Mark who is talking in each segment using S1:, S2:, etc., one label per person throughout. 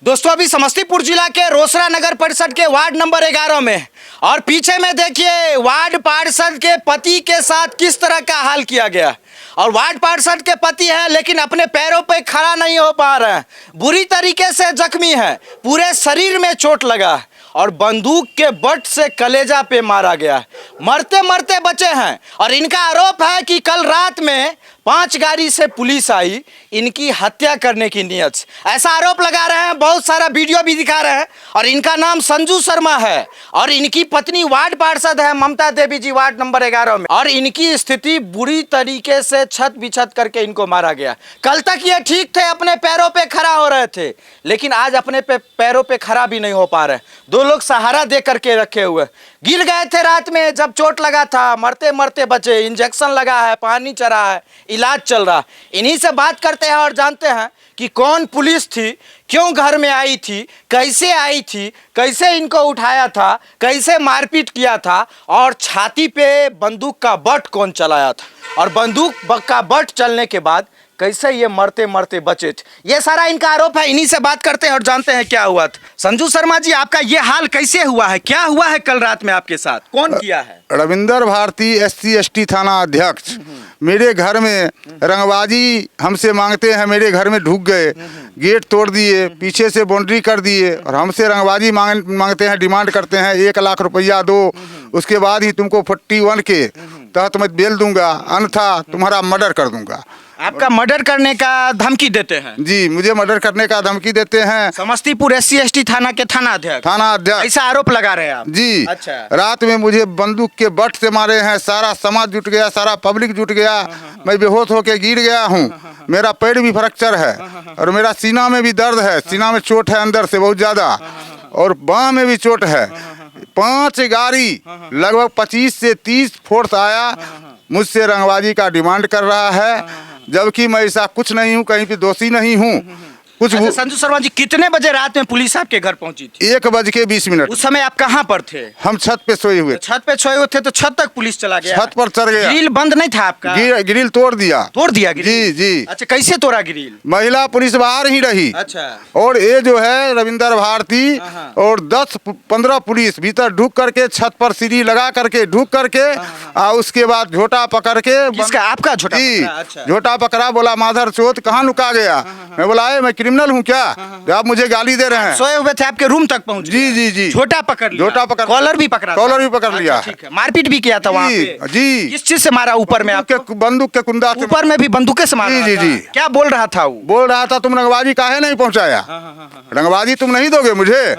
S1: दोस्तों अभी समस्तीपुर जिला के रोसड़ा नगर परिषद के वार्ड नंबर 11 में और पीछे में देखिए वार्ड पार्षद के पति के साथ किस तरह का हाल किया गया। और वार्ड पार्षद के पति है लेकिन अपने पैरों पे खड़ा नहीं हो पा रहे हैं, बुरी तरीके से जख्मी है, पूरे शरीर में चोट लगा और बंदूक के बट से कलेजा पे मारा गया, मरते मरते बचे हैं। और इनका आरोप है कि कल रात में 5 गाड़ी से पुलिस आई इनकी हत्या करने की नियत से, ऐसा आरोप लगा रहे हैं। बहुत सारा वीडियो भी दिखा रहे हैं। और इनका नाम संजू शर्मा है और इनकी पत्नी वार्ड पार्षद है ममता देवी जी, वार्ड नंबर 11 में। और इनकी स्थिति बुरी तरीके से छत बिछत करके इनको मारा गया। कल तक ये ठीक थे, अपने पैरों पे खड़ा हो रहे थे, लेकिन आज अपने पैरों पे खड़ा भी नहीं हो पा रहे। 2 लोग सहारा दे करके रखे हुए, गिर गए थे रात में जब चोट लगा था, मरते मरते बचे। इंजेक्शन लगा है, पानी चढ़ा है, इलाज चल रहा। इन्हीं से बात करते हैं और जानते हैं कि कौन पुलिस थी, क्यों घर में आई थी, कैसे आई थी, कैसे इनको उठाया था, कैसे मारपीट किया था और छाती पे बंदूक का बट कौन चलाया था और बंदूक का बट चलने के बाद कैसे ये मरते मरते बचे थे। ये सारा इनका आरोप है। इन्हीं से बात करते हैं और जानते हैं क्या हुआ था। संजू शर्मा जी, आपका ये हाल कैसे हुआ है, क्या हुआ है कल रात में आपके साथ, कौन किया है?
S2: रविंदर भारती SC ST थाना अध्यक्ष मेरे घर में रंगबाजी हमसे मांगते हैं, मेरे घर में ढुक गए, गेट तोड़ दिए, पीछे से बाउंड्री कर दिए और हमसे रंगबाजी मांगते हैं, डिमांड करते हैं 1 लाख रुपया दो, उसके बाद ही तुमको 41 के तहत मैं बेल दूंगा, अन्यथा तुम्हारा मर्डर कर दूंगा।
S1: आपका मर्डर करने का धमकी देते हैं?
S2: जी, मुझे मर्डर करने का धमकी देते हैं।
S1: समस्तीपुर SC ST थाना के थाना अध्यक्ष ऐसा आरोप लगा रहे हैं आप?
S2: जी।
S1: अच्छा।
S2: रात में मुझे बंदूक के बट से मारे हैं, सारा समाज जुट गया, सारा पब्लिक जुट गया, मैं बेहोश होकर गिर गया हूँ, मेरा पैर भी फ्रैक्चर है और मेरा सीना में भी दर्द है, सीना में चोट है अंदर से बहुत ज्यादा और बाह में भी चोट है। 5 गाड़ी लगभग 25 से 30 फोर्स आया, मुझसे रंगबाजी का डिमांड कर रहा है, जबकि मैं ऐसा कुछ नहीं हूँ, कहीं पे दोषी नहीं हूँ। कुछ
S1: अच्छा, संजू शर्मा जी, कितने बजे रात में पुलिस आपके घर पहुंची थी?
S2: 1:20
S1: उस समय आप कहाँ पर थे?
S2: हम छत पे सोए हुए।
S1: छत पे सोए हुए थे तो छत तक पुलिस चला गया?
S2: छत पर चढ़ गया।
S1: ग्रिल बंद नहीं था आपका?
S2: ग्रिल तोड़ दिया।
S1: तोड़ दिया ग्रिल?
S2: जी जी।
S1: अच्छा, कैसे तोड़ा ग्रिल?
S2: महिला पुलिस बाहर ही रही।
S1: अच्छा।
S2: और ये जो है रविंदर भारती और 10-15 पुलिस भीतर ढुक करके छत पर सीढ़ी लगा करके ढुक करके उसके बाद झोटा पकड़ के।
S1: किसका? आपका झोटा पकड़ा? अच्छा।
S2: झोटा पकड़ा, बोला माधर चोत कहाँ लुका गया? मैं बोला मैं क्रिमिनल हूँ क्या, आप मुझे गाली दे रहे हैं?
S1: सोए हुए थे, आपके रूम तक पहुंच?
S2: जी जी जी।
S1: झोटा पकड़ लिया? झोटा पकड़, कॉलर भी पकड़ा?
S2: कॉलर भी पकड़ लिया।
S1: ठीक है। मारपीट भी किया था वहाँ पे?
S2: जी।
S1: किस चीज से मारा? ऊपर में आपको?
S2: बंदूक के कुंदा से।
S1: ऊपर में भी बंदूक से मारा?
S2: जी जी जी।
S1: क्या बोल रहा था वो?
S2: बोल रहा था तुम रंगबाजी काहे नहीं पहुंचाया, रंगबाजी तुम नहीं दोगे मुझे,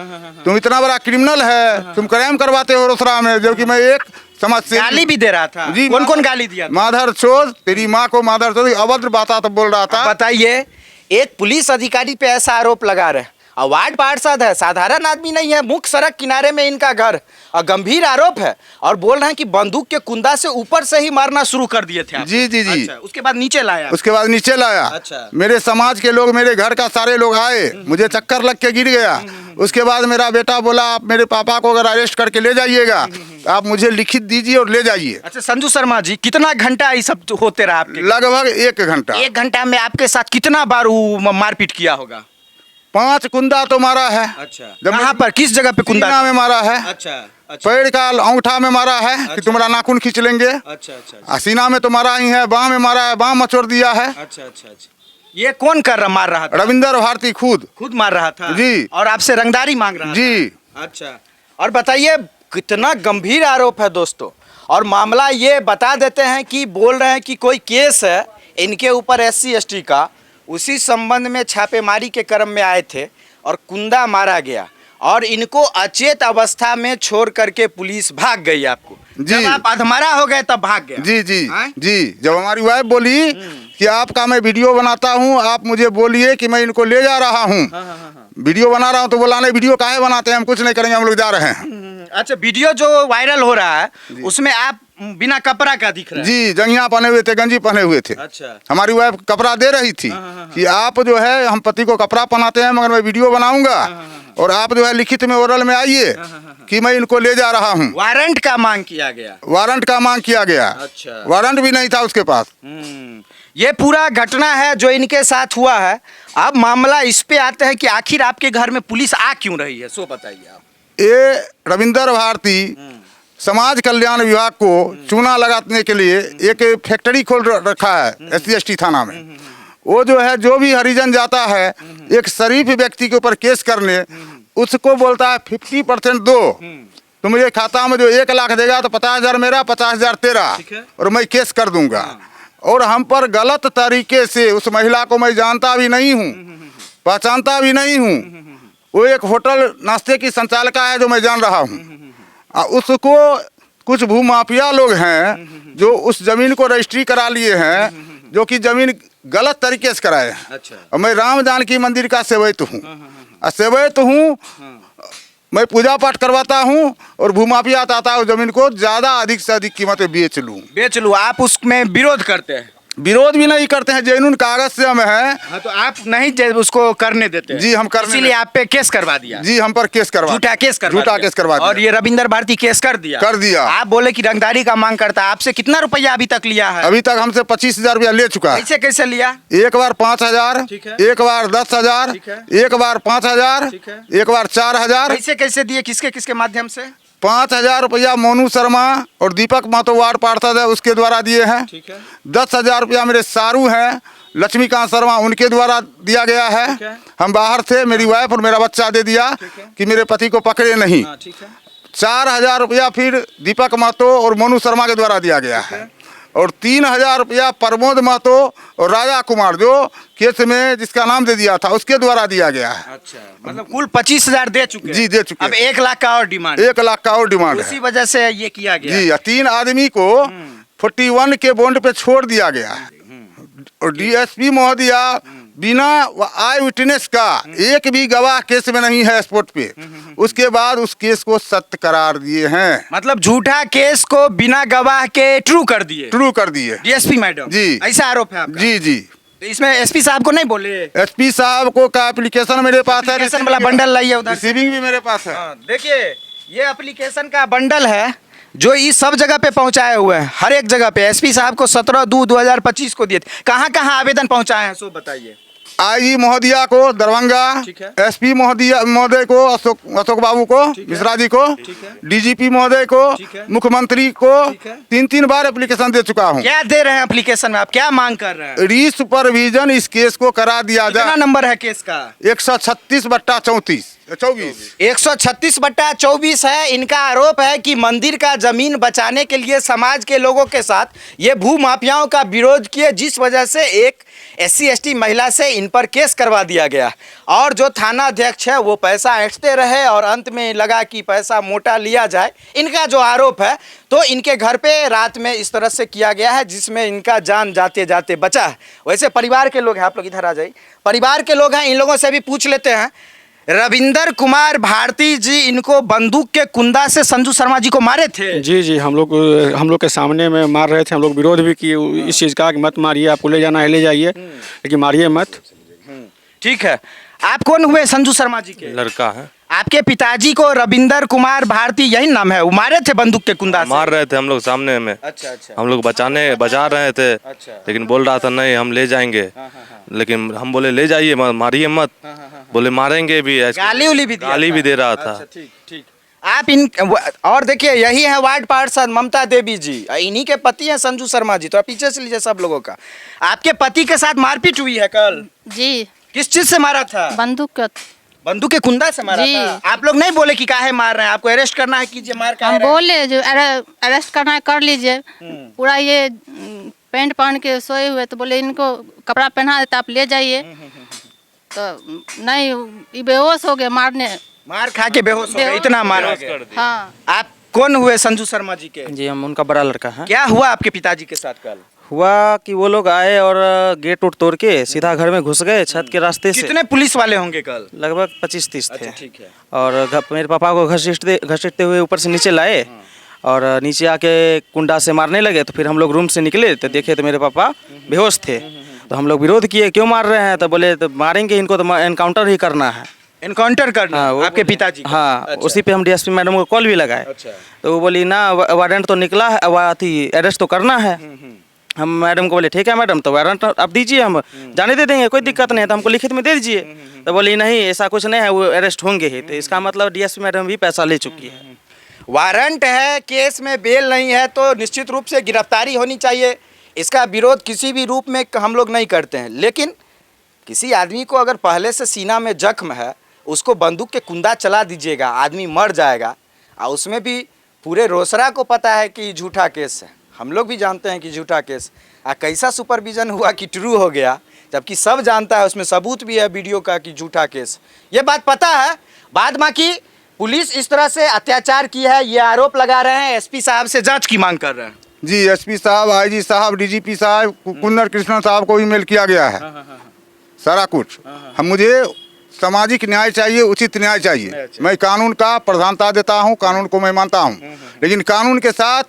S2: तुम इतना बड़ा क्रिमिनल है, तुम क्राइम करवाते हो रोसड़ा में, जबकि मैं एक समाज से
S1: गाली भी दे रहा था?
S2: जी।
S1: कौन कौन गाली दिया?
S2: माधर चोद, तेरी माँ को माधर चोद, अभद्र बात बोल रहा था।
S1: बताइए, एक पुलिस अधिकारी पे ऐसा आरोप लगा रहे हैं, वार्ड पार्षद है, साधारण आदमी नहीं है, मुख्य सड़क किनारे में इनका घर, और गंभीर आरोप है और बोल रहे हैं कि बंदूक के कुंदा से ऊपर से ही मारना शुरू कर दिए थे आप?
S2: जी जी जी।
S1: अच्छा, उसके बाद नीचे लाया?
S2: उसके बाद नीचे लाया।
S1: अच्छा।
S2: मेरे समाज के लोग, मेरे घर का सारे लोग आए, मुझे चक्कर लग के गिर गया। उसके बाद मेरा बेटा बोला आप मेरे पापा को अगर अरेस्ट करके ले जाइएगा आप मुझे लिखित दीजिए और ले जाइए।
S1: अच्छा संजू शर्मा जी, कितना घंटा ये सब होते रहा आपके?
S2: लगभग 1 घंटा।
S1: 1 घंटा में आपके साथ कितना बार मारपीट किया होगा?
S2: 5 कुंदा तो मारा है।
S1: अच्छा। कहाँ पर, किस जगह पे कुंदा?
S2: में मारा है।
S1: अच्छा। अच्छा।
S2: पैर का अंगूठा में मारा है।
S1: अच्छा।
S2: कि तुम्हारा नाखून खींच लेंगे।
S1: अच्छा अच्छा।
S2: सीना में तो मारा ही है, बाह में मारा है, बाह मचोड़ दिया है।
S1: अच्छा अच्छा अच्छा। ये कौन मार रहा था?
S2: रविंदर भारती खुद
S1: मार रहा था?
S2: जी।
S1: और आपसे रंगदारी मांग रहा
S2: जी।
S1: था? अच्छा। और बताइए कितना गंभीर आरोप है दोस्तों। और मामला ये बता देते हैं कि बोल रहे हैं कि कोई केस है इनके ऊपर SC ST का, उसी संबंध में छापेमारी के क्रम में आए थे और कुंदा मारा गया और इनको अचेत अवस्था में छोड़ करके पुलिस भाग गई। आपको जब आप अधमरा हो गए तब भाग गया?
S2: जी जी जी। जब हमारी वाइफ बोली कि आपका मैं वीडियो बनाता हूँ, आप मुझे बोलिए कि मैं इनको ले जा रहा हूँ, वीडियो बना रहा हूँ, तो बोला नहीं वीडियो काहे बनाते हैं, हम कुछ नहीं करेंगे, हम लोग जा रहे हैं।
S1: अच्छा, वीडियो जो वायरल हो रहा है उसमें आप बिना कपड़ा का दिख रहा है?
S2: जी, जंघिया पहने हुए थे, गंजी पहने हुए थे।
S1: अच्छा।
S2: हमारी वाइफ कपड़ा दे रही थी कि आप जो है, हम पति को कपड़ा पहनाते हैं मगर मैं वीडियो बनाऊंगा और आप जो है लिखित में ओरल में आइए कि मैं इनको ले जा रहा हूँ।
S1: वारंट का मांग किया गया?
S2: वारंट का मांग किया गया।
S1: अच्छा।
S2: वारंट भी नहीं था उसके पास।
S1: ये पूरा घटना है जो इनके साथ हुआ है। अब मामला इस पे आते हैं कि आखिर आपके घर में पुलिस आ क्यों रही है, सो बताइए आप।
S2: ये रविंदर भारती समाज कल्याण विभाग को चूना लगाने के लिए एक फैक्ट्री खोल रखा है SC/ST थाना में। वो जो है, जो भी हरिजन जाता है एक शरीफ व्यक्ति के ऊपर केस करने, उसको बोलता है 50% दो, तो मुझे खाता में जो 1 लाख देगा तो 50,000 मेरा, 50,000 तेरा, और मैं केस कर दूंगा। और हम पर गलत तरीके से, उस महिला को मैं जानता भी नहीं हूँ, पहचानता भी नहीं हूँ, वो एक होटल नाश्ते की संचालका है जो मैं जान रहा हूँ। उसको कुछ भूमाफिया लोग हैं जो उस जमीन को रजिस्ट्री करा लिए हैं, जो कि जमीन गलत तरीके से कराए हैं।
S1: अच्छा।
S2: और मैं राम जानकी मंदिर का सेवक हूँ, सेवक हूँ, मैं पूजा पाठ करवाता हूँ, और भूमाफिया आता है उस जमीन को ज़्यादा अधिक से अधिक कीमत में बेच लूँ।
S1: आप उसमें विरोध करते हैं?
S2: विरोध भी नहीं करते हैं, जेनुइन कागज से हम हैं।
S1: हाँ, तो आप नहीं उसको करने देते हैं?
S2: जी, हम करने
S1: इसीलिए आप पे केस करवा दिया?
S2: जी, हम पर केस करवा,
S1: झूठा केस करवा दिया। और ये रविंदर भारती केस कर दिया? आप बोले कि रंगदारी का मांग करता है। आपसे कितना रुपया अभी तक लिया है?
S2: अभी तक हमसे 25,000 रुपया ले चुका है।
S1: कैसे लिया?
S2: एक बार 5,000, एक बार 10,000, एक बार 5,000, एक बार 4,000।
S1: कैसे दिए, किसके किसके माध्यम से?
S2: 5,000 रुपया मोनू शर्मा और दीपक महतो वार्ड पार्षद है, उसके द्वारा दिए हैं। 10,000 रुपया मेरे सारू हैं, लक्ष्मीकांत शर्मा, उनके द्वारा दिया गया है। हम बाहर थे, मेरी वाइफ और मेरा बच्चा दे दिया कि मेरे पति को पकड़े नहीं। 4,000 रुपया फिर दीपक महतो और मोनू शर्मा के द्वारा दिया गया है। और 3,000 रुपया प्रमोद महतो और राजा कुमार, जो केस में जिसका नाम दे दिया था, उसके द्वारा दिया गया है।
S1: अच्छा, मतलब कुल 25,000 दे चुके हैं?
S2: जी, दे चुके।
S1: अब 1 लाख का और डिमांड?
S2: 1 लाख का और डिमांड है।
S1: उसी वजह से ये किया गया?
S2: जी, 3 आदमी को 41 के बॉन्ड पे छोड़ दिया गया है। और DSP महोदया बिना आई विटनेस का, एक भी गवाह केस में नहीं है स्पॉट पे, उसके बाद उस केस को सत्य करार दिए हैं।
S1: मतलब झूठा केस को बिना गवाह के ट्रू कर दिए? DSP मैडम
S2: जी,
S1: ऐसा आरोप है आपका?
S2: जी।
S1: तो इसमें SP साहब को नहीं बोले?
S2: SP साहब को का एप्लीकेशन मेरे पास है,
S1: एप्लीकेशन वाला बंडल लाइए उधर।
S2: रिसीविंग भी मेरे पास है।
S1: देखिए, ये एप्लीकेशन का बंडल है जो इस सब जगह पे पहुंचाए हुए हैं, हर एक जगह पे। SP साहब को 17/2/2025 को दिए थे। कहाँ कहाँ आवेदन पहुंचाए हैं, सो बताइए।
S2: IG महोदया को दरभंगा, SP महोदय को अशोक बाबू को, मिश्रा जी को, DGP महोदय को, मुख्यमंत्री को 3 बार एप्लीकेशन दे चुका हूँ।
S1: क्या दे रहे हैं एप्लीकेशन में, आप क्या मांग कर रहे हैं?
S2: री-सुपरविजन इस केस को करा दिया जाए।
S1: कितना नंबर है केस का?
S2: 136/24।
S1: 136/24 है। इनका आरोप है कि मंदिर का जमीन बचाने के लिए समाज के लोगों के साथ ये भू माफियाओं का विरोध किए, जिस वजह से एक SC/ST महिला से इन पर केस करवा दिया गया। और जो थाना अध्यक्ष है वो पैसा ऐंठते रहे और अंत में लगा कि पैसा मोटा लिया जाए। इनका जो आरोप है, तो इनके घर पे रात में इस तरह से किया गया है जिसमें इनका जान जाते जाते बचा है। वैसे परिवार के लोग हैं, आप लोग इधर आ जाइए, परिवार के लोग हैं, इन लोगों से भी पूछ लेते हैं। रविंदर कुमार भारती जी इनको बंदूक के कुंदा से संजू शर्मा जी को मारे थे?
S3: जी, हम लोग के सामने में मार रहे थे। हम लोग विरोध भी किए इस चीज़ का कि मत मारिए, आपको ले जाना है ले जाइए, लेकिन मारिए मत।
S1: ठीक है। आप कौन हुए संजू शर्मा जी के?
S4: लड़का है।
S1: आपके पिताजी को रविंदर कुमार भारती, यही नाम है, वो मारे थे बंदूक के कुंदा से?
S4: मार रहे थे हम लोग सामने में।
S1: अच्छा।
S4: हम लोग बचा रहे थे। लेकिन बोल रहा था नहीं हम ले जाएंगे। लेकिन हम बोले ले जाइए, मारिए मत। बोले मारेंगे भी,
S1: गाली भी
S4: दे रहा था।
S1: ठीक। आप इन और देखिए, यही है वार्ड पार्षद ममता देवी जी, इन्हीं के पति हैं संजू शर्मा जी। तो आप पीछे से लीजिए सब लोगों का। आपके पति के साथ मारपीट हुई है कल?
S5: जी।
S1: किस चीज से मारा था? बंदूक के कुंदा से मारा था? आप लोग नहीं बोले कि काहे मार रहे हैं, आपको अरेस्ट करना है, कीजिए, मार का
S5: हम बोले जो अरेस्ट करना है कर लीजिए। पूरा ये पैंट पहन के सोए हुए, तो बोले इनको कपड़ा पहना देता, आप ले जाइए। तो नहीं, ये बेहोश हो गए, मार खा के बेहोश हो गए, इतना मारा गया। हाँ। आप कौन हुए संजू शर्मा जी के?
S6: जी, हम उनका बड़ा लड़का है।
S1: क्या हुआ आपके पिताजी के साथ कल?
S6: हुआ कि वो लोग आए और गेट उट तोड़ के सीधा घर में घुस गए छत के रास्ते से।
S1: कितने पुलिस वाले होंगे कल?
S6: लगभग 25-30 थे।
S1: ठीक है।
S6: और मेरे पापा को घसीटते हुए ऊपर से नीचे लाए और नीचे आके कुंडा से मारने लगे। तो फिर हम लोग रूम से निकले तो देखे तो मेरे पापा बेहोश थे। तो हम लोग विरोध किए, क्यों मार रहे हैं? तो बोले तो मारेंगे इनको, तो एनकाउंटर ही करना है।
S1: एनकाउंटर करना?
S6: हाँ,
S1: आपके पिताजी?
S6: हाँ। अच्छा। उसी पे हम DSP मैडम को कॉल भी लगाए।
S1: अच्छा।
S6: तो वो बोली ना, वारंट तो निकला है, अरेस्ट तो करना है। हम मैडम को बोले ठीक है मैडम, तो वारंट आप दीजिए, हम जाने दे देंगे, कोई दिक्कत नहीं है, तो हमको लिखित में दे दीजिए। तो बोली नहीं ऐसा कुछ नहीं है, वो अरेस्ट होंगे ही। तो इसका मतलब डीएसपी मैडम भी पैसा ले चुकी है।
S1: वारंट है, केस में बेल नहीं है, तो निश्चित रूप से गिरफ्तारी होनी चाहिए। इसका विरोध किसी भी रूप में हम लोग नहीं करते हैं, लेकिन किसी आदमी को अगर पहले से सीना में जख्म है, उसको बंदूक के कुंदा चला दीजिएगा, आदमी मर जाएगा। और उसमें भी पूरे रोसड़ा को पता है कि झूठा केस है, हम लोग भी जानते हैं कि झूठा केस। कैसा सुपरविजन हुआ कि ट्रू हो गया, जबकि सब जानता है, उसमें सबूत भी है वीडियो का कि झूठा केस। ये बात पता है। बाद बाकी पुलिस इस तरह से अत्याचार की है, ये आरोप लगा रहे हैं। एसपी साहब से जांच की मांग कर रहे हैं।
S2: जी, एसपी साहब, आईजी साहब, डीजीपी साहब, कुंदन कृष्णन साहब को ईमेल किया गया है। सारा कुछ हम मुझे सामाजिक न्याय चाहिए, उचित न्याय चाहिए। मैं कानून का प्रधानता देता हूं, कानून को मैं मानता हूं, लेकिन कानून के साथ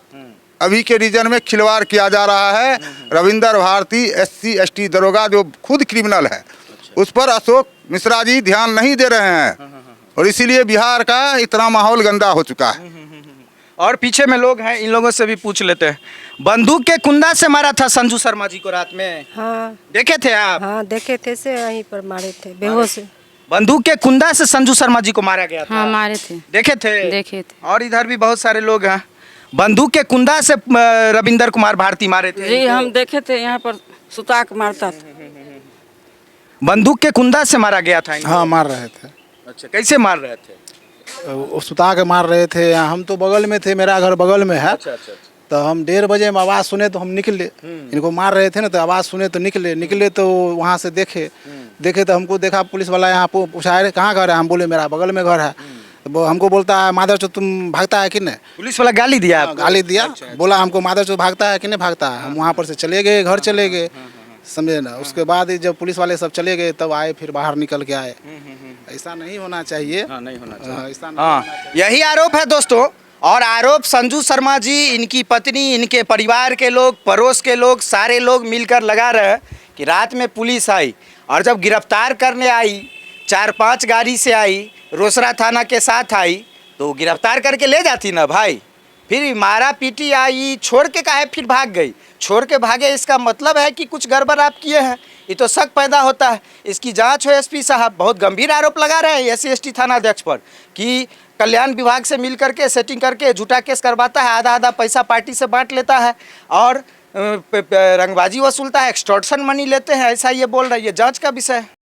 S2: अभी के रीजन में खिलवाड़ किया जा रहा है। रविंदर भारती SC ST दरोगा जो खुद क्रिमिनल है, उस पर अशोक मिश्रा जी ध्यान नहीं दे रहे हैं, और इसीलिए बिहार का इतना माहौल गंदा हो चुका है।
S1: और पीछे में लोग हैं, इन लोगों से भी पूछ लेते हैं। बंदूक के कुंदा से मारा था संजू शर्मा जी को रात में,
S7: हाँ
S1: देखे थे आप?
S7: हाँ देखे थे, से वहीं पर मारे थे बेहोश।
S1: बंदूक के कुंदा से संजू शर्मा जी को मारा गया था।
S5: हाँ मारे थे,
S1: देखे थे?
S5: देखे थे।
S1: और इधर भी बहुत सारे लोग हैं। बंदूक के कुंदा से रविंदर कुमार भारती मारे थे।
S8: जी हम देखे थे, यहाँ पर सुता के मारता था।
S1: बंदूक के कुंदा से मारा गया था इनको?
S9: हाँ मार रहे थे।
S1: अच्छा, कैसे मार रहे थे?
S9: वो सुता के मार रहे थे। हम तो बगल में थे, मेरा घर बगल में है।
S1: अच्छा।
S9: तो हम 1:30 बजे में आवाज़ सुने तो हम निकले। इनको मार रहे थे ना, तो आवाज़ सुने तो निकले तो वहाँ से देखे तो हमको देखा पुलिस वाला। यहाँ पूछा है कहाँ घर है, हम बोले मेरा बगल में घर है। तो वो हमको बोलता है माधव चो तुम भागता है कि नहीं।
S1: पुलिस वाला गाली दिया आपको?
S9: गाली दिया। बोला हमको माधव चो भागता है कि नहीं भागता है। हम वहाँ पर से चले गए, घर चले गए, समझे ना। उसके बाद जब पुलिस वाले सब चले गए तब आए, फिर बाहर निकल के आए। ऐसा नहीं होना चाहिए।
S1: हाँ, नहीं होना चाहिए।
S9: ऐसा नहीं
S1: हाँ,
S9: होना चाहिए।
S1: यही आरोप है दोस्तों। और आरोप संजू शर्मा जी, इनकी पत्नी, इनके परिवार के लोग, पड़ोस के लोग, सारे लोग मिलकर लगा रहे हैं कि रात में पुलिस आई, और जब गिरफ्तार करने आई, 4-5 गाड़ी से आई, रोसड़ा थाना के साथ आई, तो गिरफ्तार करके ले जाती ना भाई। फिर मारा पीटी आई, छोड़ के काहे फिर भाग गई? छोड़ के भागे, इसका मतलब है कि कुछ गड़बड़ आप किए हैं। ये तो शक पैदा होता है। इसकी जांच हो। एसपी साहब बहुत गंभीर आरोप लगा रहे हैं SC ST थाना अध्यक्ष पर कि कल्याण विभाग से मिल करके सेटिंग करके झूठा केस करवाता है, आधा पैसा पार्टी से बांट लेता है, और रंगबाजी वसूलता है, एक्सटॉर्शन मनी लेते हैं, ऐसा ये बोल रहा है। ये जांच का विषय है।